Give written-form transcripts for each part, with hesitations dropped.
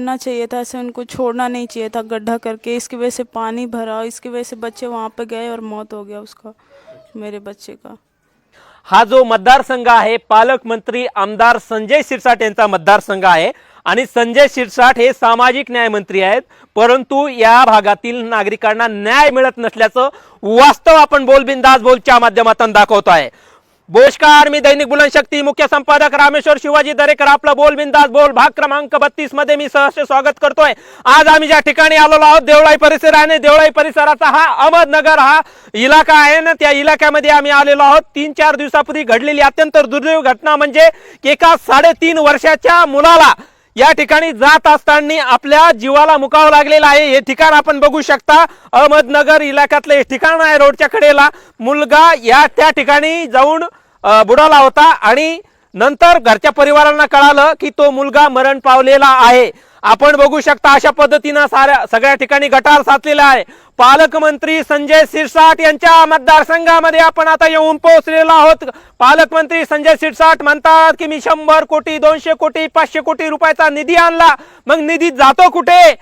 करना चाहिए था, ऐसे उनको छोड़ना नहीं चाहिए था गड्ढा करके। इसकी वजह से पानी भरा, इसकी वजह से बच्चे वहाँ पे गए और मौत हो गया उसका, मेरे बच्चे का। हा जो मतदारसंघ आहे पालकमंत्री आमदार संजय शिरसाट यांचा मतदारसंघ आहे आणि संजय शिरसाट हे सामाजिक न्याय मंत्री आहेत, परंतु या भागातील नागरिकांना न्याय मिळत नसल्याचं वास्तव आपण बोलबिंदास बोलच्या माध्यमातून दाखवतो आहे। बोशकार, मी दैनिक बुलंदशक्ती मुख्य संपादक रामेश्वर शिवाजी दरेकर, आपला बोलबिंदास बोल भाग क्रमांक 32 मध्ये मी सहर्ष स्वागत करतोय। आज आम्ही ज्या ठिकाणी आलेलो आहोत देवळाई परिसर आणि देवळाई परिसराचा हा अहमदनगर हा इलाका आहे ना, त्या इलाक्यामध्ये आम्ही आलेलो आहोत। 3-4 दिवसापूर्वी घडलेली अत्यंत दुर्दैवी घटना म्हणजे एका 3.5 वर्षाच्या मुलाला या ठिकाणी जात असताना आपल्या जीवाला मुकावं लागलेलं आहे। हे ठिकाण आपण बघू शकता, अहमदनगर इलाक्यातलं हे ठिकाण आहे। रोडच्या कडेला मुलगा या त्या ठिकाणी जाऊन बुडाला होता आणि नंतर घरच्या परिवारांना कळालं की तो मुलगा मरण पावलेला आहे। आपण बघू शकता अशा पद्धतीने सगळ्या ठिकाणी गटार साचलेला आहे। पालकमंत्री संजय शिरसाट यांच्या मतदारसंघामध्ये आपण आता येऊन पोहोचलेलो आहोत। पालकमंत्री संजय शिरसाट म्हणतात की मी 100 कोटी 200 कोटी 500 कोटी रुपयाचा निधी आणला, मग निधी जातो कुठे?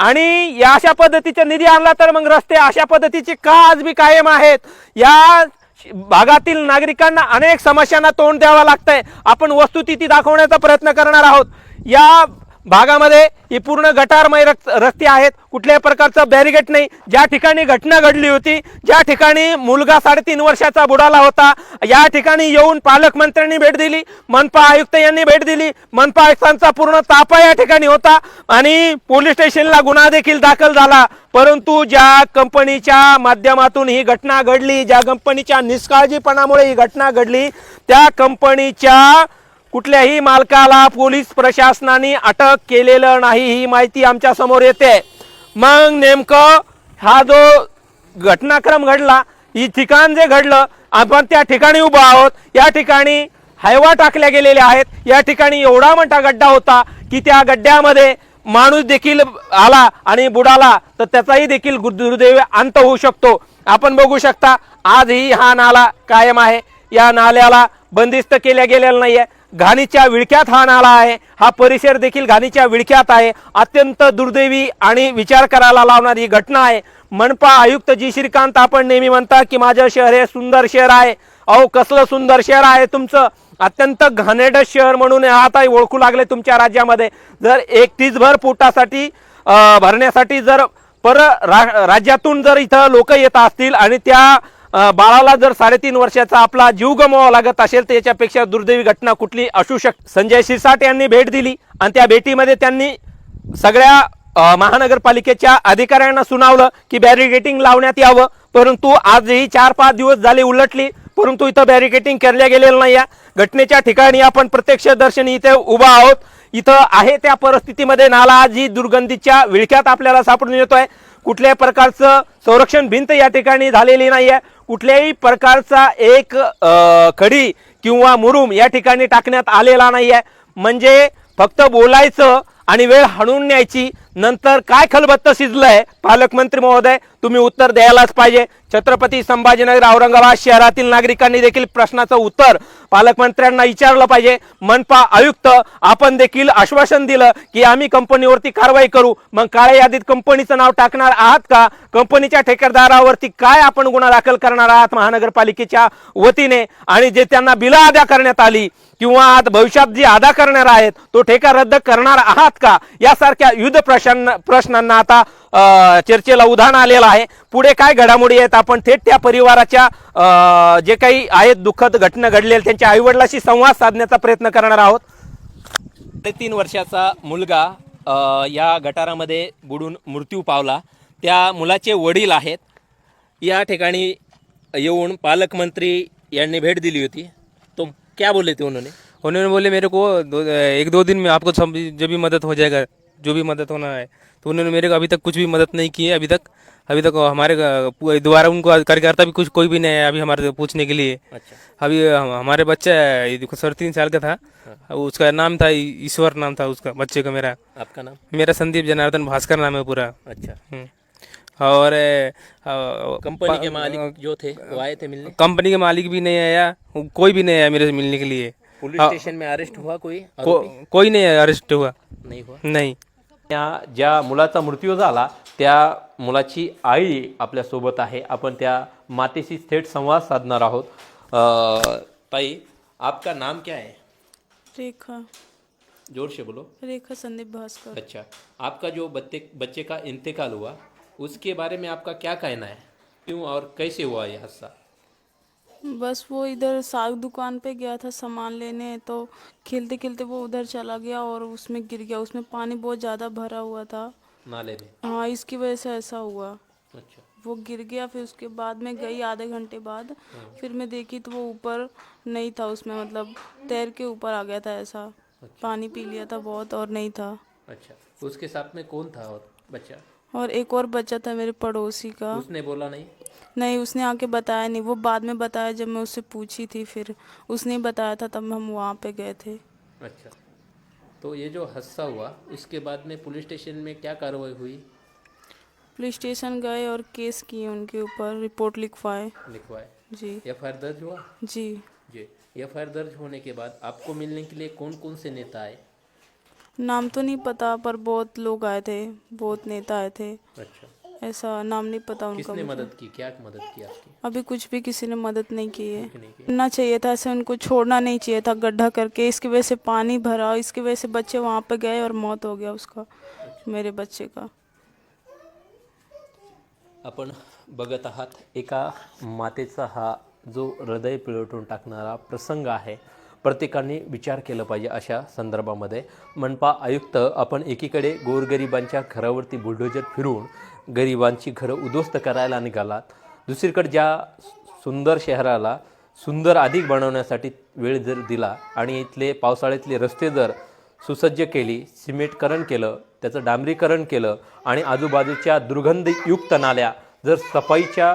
आणि या अशा पद्धतीचा निधी आणला तर मग रस्ते अशा पद्धतीचे का आज बी कायम आहेत? या भागातील नागरिकांना अनेक समस्यांना तोंड द्यावं लागतंय। आपण वस्तुस्थिती दाखवण्याचा प्रयत्न करणार आहोत। या भागामध्ये ही पूर्ण गटारमय रस्ते आहेत, कुठल्याही प्रकारचं बॅरिगेट नाही। ज्या ठिकाणी घटना घडली होती, ज्या ठिकाणी मुलगा 3.5 वर्षाचा बुडाला होता, या ठिकाणी येऊन पालकमंत्र्यांनी भेट दिली, मनपा आयुक्त यांनी भेट दिली, मनपा आयुक्तांचा पूर्ण ताफा या ठिकाणी होता आणि पोलीस स्टेशनला गुन्हा देखील दाखल झाला। परंतु ज्या कंपनीच्या माध्यमातून ही घटना घडली, ज्या कंपनीच्या निष्काळजीपणामुळे ही घटना घडली, त्या कंपनीच्या कुठल्याही मालकाला पोलीस प्रशासनाने अटक केलेलं नाही, ही माहिती आमच्या समोर येते। मग नेमकं हा जो घटनाक्रम घडला, ही ठिकाण जे घडलं, आपण त्या ठिकाणी उभा आहोत। या ठिकाणी हायवा टाकल्या गेलेल्या आहेत। या ठिकाणी एवढा मोठा गड्डा होता की त्या गड्ड्यामध्ये माणूस देखील आला आणि बुडाला तर त्याचाही देखील दुर्दैवी अंत होऊ शकतो। आपण बघू शकता आजही हा नाला कायम आहे, या नाल्याला बंदिस्त केल्या गेलेलं नाहीये। घाणीच्या विळख्यात हा नाला आहे, हा परिसर देखील घाणीच्या विळख्यात आहे। अत्यंत दुर्दैवी आणि विचार करायला लावणारी घटना आहे। मनपा आयुक्त जी श्रीकांत, आपण नेहमी म्हणता की माझं शहर हे सुंदर शहर आहे। अहो कसलं सुंदर शहर आहे तुमचं, अत्यंत घाणेरडं शहर म्हणून आता ओळखू लागले तुमच्या राज्यामध्ये। जर 31 भर पोटासाठी भरण्यासाठी जर राज्यातून जर इथं लोक येत असतील आणि त्या बाळाला जर 3.5 वर्षाचा आपला जीव गमवावा लागत असेल तर याच्यापेक्षा दुर्दैवी घटना कुठली असू शकते? संजय शिरसाट यांनी भेट दिली आणि त्या भेटीमध्ये त्यांनी सगळ्या महानगरपालिकेच्या अधिकाऱ्यांना सुनावलं की बॅरिगेटिंग लावण्यात यावं, परंतु आजही 4-5 दिवस झाले उलटली, परंतु इथं बॅरिगेटिंग केल्या गेलेलं नाही। घटनेच्या ठिकाणी आपण प्रत्यक्षदर्शनी इथे उभा आहोत। इथं आहे त्या परिस्थितीमध्ये नाला आजही दुर्गंधीच्या विळख्यात आपल्याला सापडून येतोय। कुठल्याही प्रकारचं संरक्षण भिंत या ठिकाणी झालेली नाहीये, कुठल्याही प्रकारचा एक खडी किंवा मुरुम या ठिकाणी टाकण्यात आलेला नाहीये। म्हणजे फक्त बोलायचं आणि वेळ हाणून न्यायची, नंतर काय खलबत्त शिजलंय पालकमंत्री महोदय तुम्ही उत्तर द्यायलाच पाहिजे। छत्रपती संभाजीनगर औरंगाबाद शहरातील नागरिकांनी देखील प्रश्नाचं उत्तर पालकमंत्र्यांना विचारलं पाहिजे। मनपा आयुक्त आपण देखील आश्वासन दिलं की आम्ही कंपनीवरती कारवाई करू, मग काळ्या यादीत कंपनीचं नाव टाकणार आहात का? कंपनीच्या ठेकेदारावरती काय आपण गुन्हा दाखल करणार आहात महानगरपालिकेच्या वतीने? आणि जे त्यांना बिलं अदा करण्यात आली किंवा आता भविष्यात जी अदा करणार आहेत तो ठेका रद्द करणार आहात का? यासारख्या विविध प्रश्नांना आता चर्चेला उधाण आलेलं आहे। पुढे काय घडामोडी आहेत आपण थेट त्या परिवाराच्या जे काही आहेत दुःखद घटना घडलेल्या त्यांच्या आईवडिलांशी संवाद साधण्याचा प्रयत्न करणार आहोत। 3 वर्षाचा मुलगा या गटारामध्ये बुडून मृत्यू पावला, त्या मुलाचे वडील आहेत। या ठिकाणी येऊन पालकमंत्री यांनी भेट दिली होती, तो क्या बोले थे उन्होंने बोले मेरे को 1-2 दिन में आपको जो भी मदद हो जाएगा, जो भी मदद होना है। तो उन्होंने मेरे को अभी तक कुछ भी मदद नहीं की है। अभी तक हमारे दोबारा उनको कार्यकर्ता भी कुछ कोई भी नहीं है अभी हमारे पूछने के लिए। अच्छा। अभी हमारे बच्चा 3.5 साल का था। उसका नाम था ईश्वर, नाम था उसका बच्चे का। मेरा आपका नाम? मेरा संदीप जनार्दन भास्कर नाम है पूरा। अच्छा। और कंपनी के मालिक जो थे वो आए थे मिलने? कंपनी के मालिक भी नहीं आया, कोई भी नहीं आया मेरे से मिलने के लिए। पुलिस स्टेशन में अरेस्ट हुआ कोई? कोई नहीं अरेस्ट हुआ। नहीं हुआ? नहीं। या ज्या मुलाचा मृत्यू झाला त्या मुलाची आई आपल्यासोबत आहे. आपण त्या मातेशी थेट संवाद साधणार आहोत. ताई, आपका नाम क्या है? रेखा, जोर से बोलो. रेखा संदीप भास्कर। अच्छा, आपका जो बच्चे का इंतकाल हुआ उसके बारे में आपका क्या कहना है? क्यों और कैसे हुआ ये हादसा? बस वो इधर साग दुकान पे गया था सामान लेने, तो खेलते खेलते वो उधर चला गया और उसमें गिर गया। उसमें पानी बहुत ज़्यादा भरा हुआ था। नाले में? हाँ, इसकी वजह से ऐसा हुआ। अच्छा. वो गिर गया, फिर उसके बाद में गई आधे घंटे बाद, फिर मैं देखी तो वो ऊपर नहीं था, उसमें मतलब तैर के ऊपर आ गया था ऐसा। पानी पी लिया था बहुत और नहीं था। अच्छा, उसके साथ में कौन था और बच्चा? और एक और बच्चा था मेरे पड़ोसी का। उसने बोला नहीं? नहीं, उसने आके बताया नहीं, वो बाद में बताया जब मैं उससे पूछी थी, फिर उसने बताया था, तब हम वहाँ पे गए थे। अच्छा, तो ये जो हादसा हुआ उसके बाद में पुलिस स्टेशन में क्या कार्रवाई हुई? पुलिस स्टेशन गए और केस किए, उनके ऊपर रिपोर्ट लिखवाए। लिखवाए? जी एफआईआर दर्ज हुआ? जी। जी. एफआईआर दर्ज होने के बाद आपको मिलने के लिए कौन कौन से नेता आए? नाम तो नहीं पता, पर बहुत लोग आए थे, बहुत नेता आए थे। अच्छा, ऐसा नाम नहीं पता उनका किसने मुझे। मदद की? क्या मदद की आपकी? अभी कुछ भी किसी ने मदद नहीं की है। नहीं की? करना चाहिए था ऐसे, उनको छोड़ना नहीं चाहिए था गड्ढा करके। इसकी वजह से पानी भरा, इसकी वजह से बच्चे वहाँ पे गए और मौत हो गया उसका, मेरे बच्चे का। आपण बघत आहात एका मातेचा हा जो हृदय पिळवटून टाकणारा प्रसंग आहे. प्रत्येकाने विचार केला पाहिजे अशा संदर्भामध्ये. मनपा आयुक्त आपण एकीकडे गोरगरिबांच्या घरावरती बुलडोजर फिरून गरिबांची घरं उद्ध्वस्त करायला निघालात, दुसरीकडे ज्या सुंदर शहराला सुंदर अधिक बनवण्यासाठी वेळ जर दिला आणि इथले पावसाळ्यातले रस्ते जर सुसज्ज केली, सिमेंटकरण केलं, त्याचं डांबरीकरण केलं आणि आजूबाजूच्या दुर्गंधयुक्त नाल्या जर सफाईच्या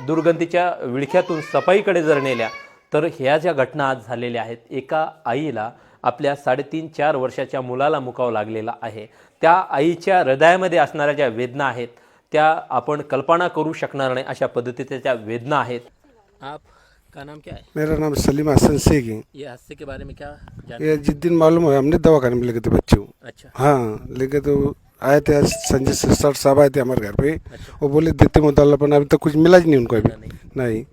दुर्गंधीच्या विळख्यातून सफाईकडे जर नेल्या, तर ह्या ज्या घटना आज झालेल्या आहेत, एका आईला आपल्या 3.5-4 वर्षाच्या मुलाला मुकावं लागलेला आहे. त्या आईच्या हृदयामध्ये असणाऱ्या ज्या वेदना आहेत त्या आपण कल्पना करू शकणार नाही, अशा पद्धतीच्या त्या वेदना आहेत. आप का नाम क्या है? मेरा नाम सलीम हसन शेख है। ये हादसे के बारे में क्या ये जिस दिन मालूम हुआ हमने दवाखाने में लेके थे बच्चे को। अच्छा. हाँ, लेके तो आए थे, आज संजय सिरसाट साहब आए थे हमारे घर पे। वो बोले देते मुताला, पर अभी तक कुछ मिला ही नहीं उनको अभी। नहीं,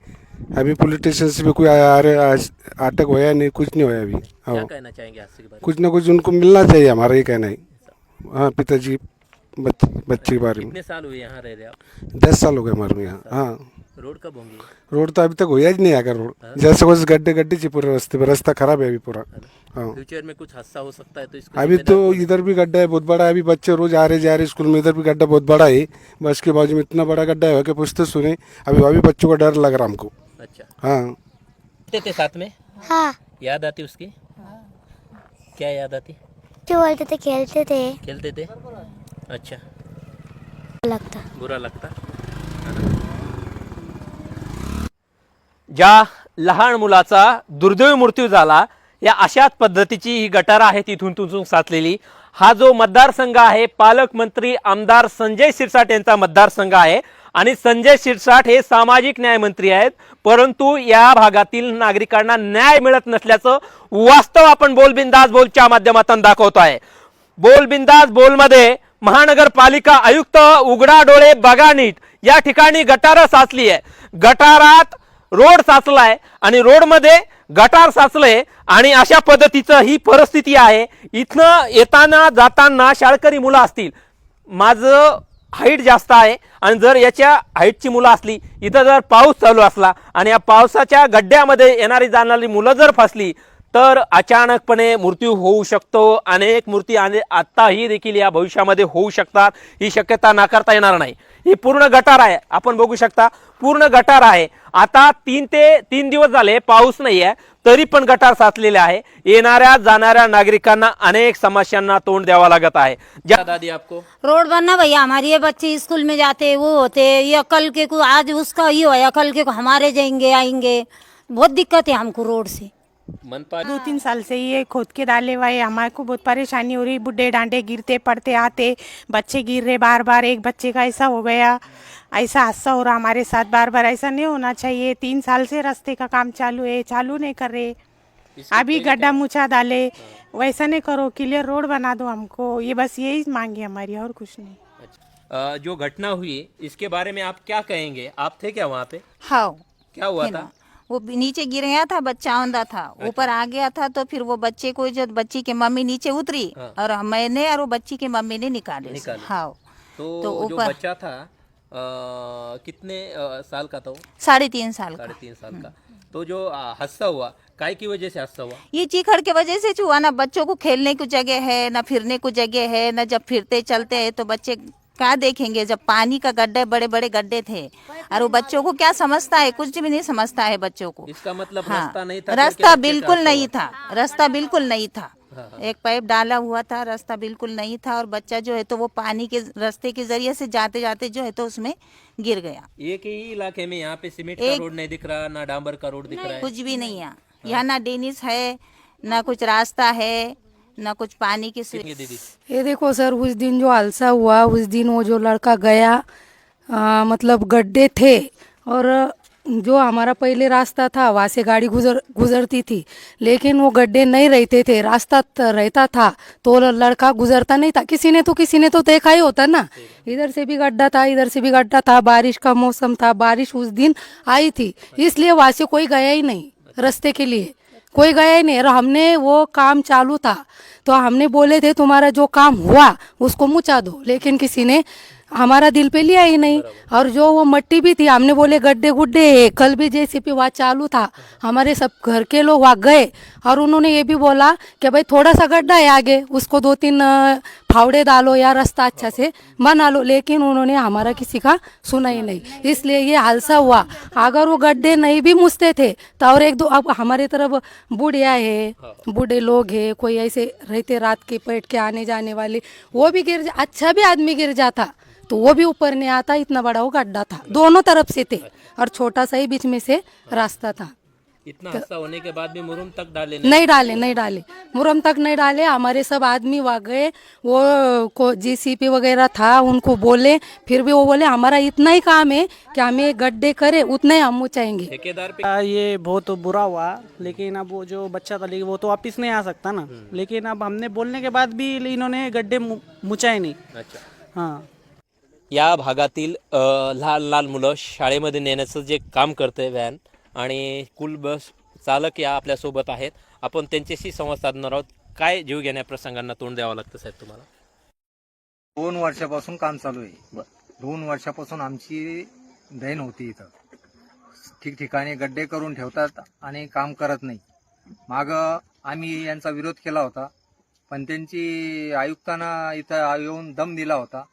अभी पुलिस स्टेशन से भी कोई आया, आज अटक होया नहीं, कुछ नहीं होया अभी। क्या हाँ, कहना चाहेंगे हादसे के बारे कुछ ना कुछ उनको मिलना चाहिए, हमारा ये कहना है। हाँ, पिताजी बच्चे के बारे में? में। कितने साल हुए यहाँ रह रहे आप? 10 साल हो गए हमारे यहाँ। हाँ, रोड कब होंगी? रोड तो अभी तक होया ही नहीं आकर रोड, जैसे कुछ गड्ढे गड्ढे ची पूरे रास्ते पे, रास्ता खराब है अभी पूरा। हाँ, फ्यूचर में कुछ हादसा हो सकता है तो इसको अभी तो इधर भी गड्ढा है बहुत बड़ा। अभी बच्चे रोज आ रहे जा रहे स्कूल में, इधर भी गड्ढा बहुत बड़ा है। बस के बाजू में इतना बड़ा गड्ढा है कि पूछते सुने, अभी बच्चों को डर लग रहा हमको। अच्छा. हाँ, थे साथ में? हाँ, याद आती उसकी? क्या याद आती? जो बोलते थे खेलते थे, खेलते थे? अच्छा. लगता बुरा लगता. ज्या लहान मुलाचा दुर्दैवी मृत्यू झाला, या अशाच पद्धतीची ही गटार आहे तिथून तिथून साचलेली. हा जो मतदारसंघ आहे पालकमंत्री आमदार संजय शिरसाट यांचा मतदारसंघ आहे आणि संजय शिरसाट हे सामाजिक न्याय मंत्री आहेत, परंतु या भागातील नागरिकांना न्याय मिळत नसल्याचं वास्तव आपण बोलबिंदास बोलच्या माध्यमातून दाखवतो आहे. बोलबिंदास बोलमध्ये महानगरपालिका आयुक्त उघडा डोळे बघा नीट, या ठिकाणी गटार साचली आहे. गटारात रोड साचलाय आणि रोडमध्ये गटार साचले आणि अशा पद्धतीचं ही परिस्थिती आहे. इथनं येताना जाताना शाळकरी मुलं असतील, माझं हाईट जास्त आहे आणि जर याच्या हाईटची मुलं असली, इथं जर पाऊस चालू असला आणि या पावसाच्या गड्ड्यामध्ये येणारी जाणारी मुलं जर फसली तर अचानकपणे मृत्यू होऊ शकतो. अनेक मृत्यू आताही देखील या भविष्यामध्ये होऊ शकतात, ही शक्यता नाकारता येणार नाही. ही पूर्ण गटार आहे, आपण बघू शकता पूर्ण गटार आहे. आता 3 दिवस झाले पाऊस नाही आहे, तरी पण गटार साचलेले आहे. येणाऱ्या जाणाऱ्या नागरिकांना अनेक समस्यांना तोंड द्यावा लागत आहे. दादी आपको रोड बनना भैया, हमारे ये बच्चे स्कूल में जाते वो होते, ये कल के को आज उसका ये होया, कल के को हमारे जाएंगे आएंगे, बहुत दिक्कत है हमको रोड से। मनपा 2-3 साल से ये खोद के डाले हुए हैं, हमारे को बहुत परेशानी हो रही। बुढ़े डांडे गिरते पड़ते आते, बच्चे गिर रहे बार बार। एक बच्चे का ऐसा हो गया, ऐसा हादसा हो रहा हमारे साथ बार बार। ऐसा नहीं होना चाहिए। 3 साल से रास्ते का काम चालू है, चालू नहीं कर रहे। अभी गड्ढा मुछा डाले, वैसा नहीं करो, क्लियर रोड बना दो हमको, ये बस यही मांगी हमारी, और कुछ नहीं। जो घटना हुई इसके बारे में आप क्या कहेंगे? आप थे क्या वहाँ पे? हाँ, क्या हुआ है था? ना। वो नीचे गिर गया था, बच्चा औंधा था, ऊपर आ गया था, तो फिर वो बच्चे को, जब बच्ची की मम्मी नीचे उतरी और मैंने और वो बच्ची की मम्मी ने निकाले। हाँ, तो जो ऊपर बच्चा था कितने साल का था वो? 3.5 साल का। 3.5 साल का। तो जो हादसा हुआ काय की वजह से हादसा हुआ? ये चीखड़ के वजह से हुआ ना। बच्चों को खेलने को जगह है ना, फिरने को जगह है ना। जब फिरते चलते हैं तो बच्चे क्या देखेंगे? जब पानी का गड्ढे, बड़े बड़े गड्ढे थे, और वो बच्चों को क्या समझता है? कुछ भी नहीं समझता है बच्चों को। इसका मतलब हाँ, रास्ता नहीं था? रास्ता बिल्कुल नहीं था, रास्ता बिल्कुल नहीं था। एक पाइप डाला हुआ था, रास्ता बिल्कुल नहीं था, और बच्चा जो है तो वो पानी के रास्ते के जरिए से जाते जाते जो है तो उसमें गिर गया। एक ही इलाके में यहाँ पे सीमेंट का रोड नहीं दिख रहा, ना डांबर का रोड दिख रहा है? कुछ भी नहीं है यहाँ, ना डेनिस है, ना कुछ रास्ता है, ना कुछ पानी की सुविधा। दीदी ये देखो सर, उस दिन जो हादसा हुआ, उस दिन वो जो लड़का गया, मतलब गड्ढे थे, और जो हमारा पहले रास्ता था वहाँ से गाड़ी गुजरती थी, लेकिन वो गड्ढे नहीं रहते थे, रास्ता रहता था, तो लड़का गुजरता नहीं था। किसी ने तो देखा ही होता ना, इधर से भी गड्ढा था, इधर से भी गड्ढा था, बारिश का मौसम था, बारिश उस दिन आई थी, इसलिए वहाँ से कोई गया ही नहीं, रास्ते के लिए कोई गया ही नहीं। और हमने वो काम चालू था तो हमने बोले थे तुम्हारा जो काम हुआ उसको मुचा दो, लेकिन किसी ने हमारा दिल पे लिया ही नहीं। और जो वो मट्टी भी थी, हमने बोले गड्ढे गुड्ढे, कल भी जेसीबी वहाँ चालू था, हमारे सब घर के लोग वहाँ गए, और उन्होंने ये भी बोला कि भाई थोड़ा सा गड्ढा है आगे, उसको 2-3 फावड़े डालो या रास्ता अच्छा से बना लो, लेकिन उन्होंने हमारा किसी का सुना ही नहीं, इसलिए ये हादसा हुआ। अगर वो गड्ढे नहीं भी मुछते थे तो, और 1-2 अब हमारे तरफ बुढ़िया है, बूढ़े लोग है, कोई ऐसे रहते रात के बैठ के आने जाने वाले, वो भी अच्छा भी आदमी गिर जाता तो वो भी ऊपर नहीं आता, इतना बड़ा वो गड्ढा था, दोनों तरफ से थे, और छोटा सा ही बीच में से रास्ता था। इतना हादसा होने के बाद भी मुरुम तक नहीं डाले, मुरम तक नहीं डाले। हमारे सब आदमी वहाँ गए, वो जीसीपी वगैरह था, उनको बोले, फिर भी वो बोले हमारा इतना ही काम है कि हमें गड्ढे करे, उतना ही हम मुचाएंगे। ठेकेदार पे ये बहुत बुरा हुआ, लेकिन अब वो जो बच्चा था, लेकिन वो तो वापिस नहीं आ सकता ना, लेकिन अब हमने बोलने के बाद भी इन्होंने गड्ढे मुचाए नाही। अच्छा, हाँ, या भागातील लहान लहान मुलं शाळेमध्ये नेण्याचं जे काम करते व्हॅन, आणि स्कूल बस चालक या आपल्यासोबत आहेत, आपण त्यांच्याशी संवाद साधणार आहोत. काय जीव घेण्या प्रसंगांना तोंड द्यावं लागतं साहेब तुम्हाला? 2 वर्षापासून काम चालू आहे. 2 वर्षापासून आमची दैन होती इथं. ठिकठिकाणी गड्डे करून ठेवतात आणि काम करत नाही. मागं आम्ही यांचा विरोध केला होता, पण त्यांची आयुक्तांना इथं येऊन दम दिला होता.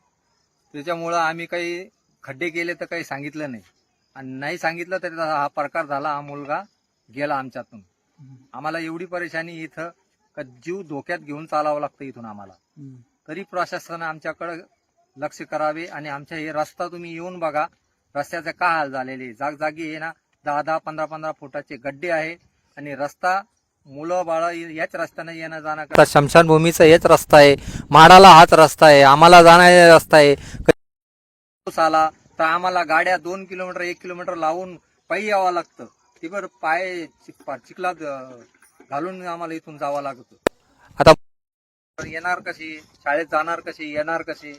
त्याच्यामुळं आम्ही काही खड्डे केले तर काही सांगितलं नाही, आणि नाही सांगितलं तरी हा प्रकार झाला. हा मुलगा गेला आमच्यातून. आम्हाला एवढी परेशानी इथं का जीव धोक्यात घेऊन चालावं लागतं इथून आम्हाला. तरी प्रशासनानं आमच्याकडे लक्ष करावे, आणि आमच्या हे रस्ता तुम्ही येऊन बघा, रस्त्याचे काय हाल झालेले. जागजागी आहे ना 10-10, 15-15 फुटाचे गड्डे आहे, आणि रस्ता मुलं बाळ याच रस्त्याने येणं जाणं. स्मशानभूमीचा हेच रस्ता आहे, माडाला हाच रस्ता आहे, आम्हाला जाण्याचा रस्ता आहे. पाऊस आला तर आम्हाला गाड्या 2 किलोमीटर 1 किलोमीटर लावून पायी यावं लागतं. ती बरं पाय चिखलात घालून आम्हाला इथून जावं लागतं. आता येणार कशी, शाळेत जाणार कशी, येणार कशी.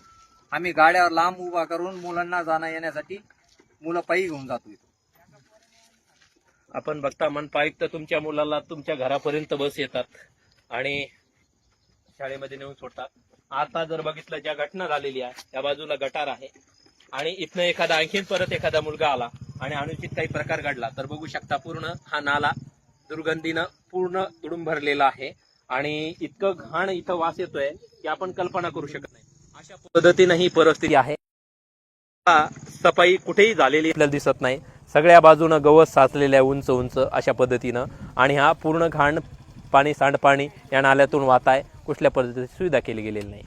आम्ही गाड्यावर लांब उभा करून मुलांना जाणं येण्यासाठी मुलं पायी घेऊन जातो. आपण बघता मनपा आयुक्त तुमच्या मुलाला तुमच्या घरापर्यंत बस येतात आणि शाळेमध्ये नेऊन सोडतात. आता जर बघितलं ज्या घटना झालेली आहे, त्या बाजूला गटार आहे, आणि इथनं एखादा आणखीन परत एखादा मुलगा आला आणि अनुचित काही प्रकार घडला तर बघू शकता पूर्ण हा नाला दुर्गंधीनं पूर्ण तुडूंब भरलेला आहे, आणि इतकं घाण इथं वास येतोय की आपण कल्पना करू शकत नाही. अशा पद्धतीनं ही परिस्थिती आहे. सफाई कुठेही झालेली आपल्याला दिसत नाही. सगळ्या बाजूनं गवत साचलेलं आहे उंच उंच अशा पद्धतीनं, आणि हा पूर्ण घाण पाणी सांडपाणी या नाल्यातून वाहत आहे. कुठल्या पद्धतीची सुविधा केली गेलेली नाही.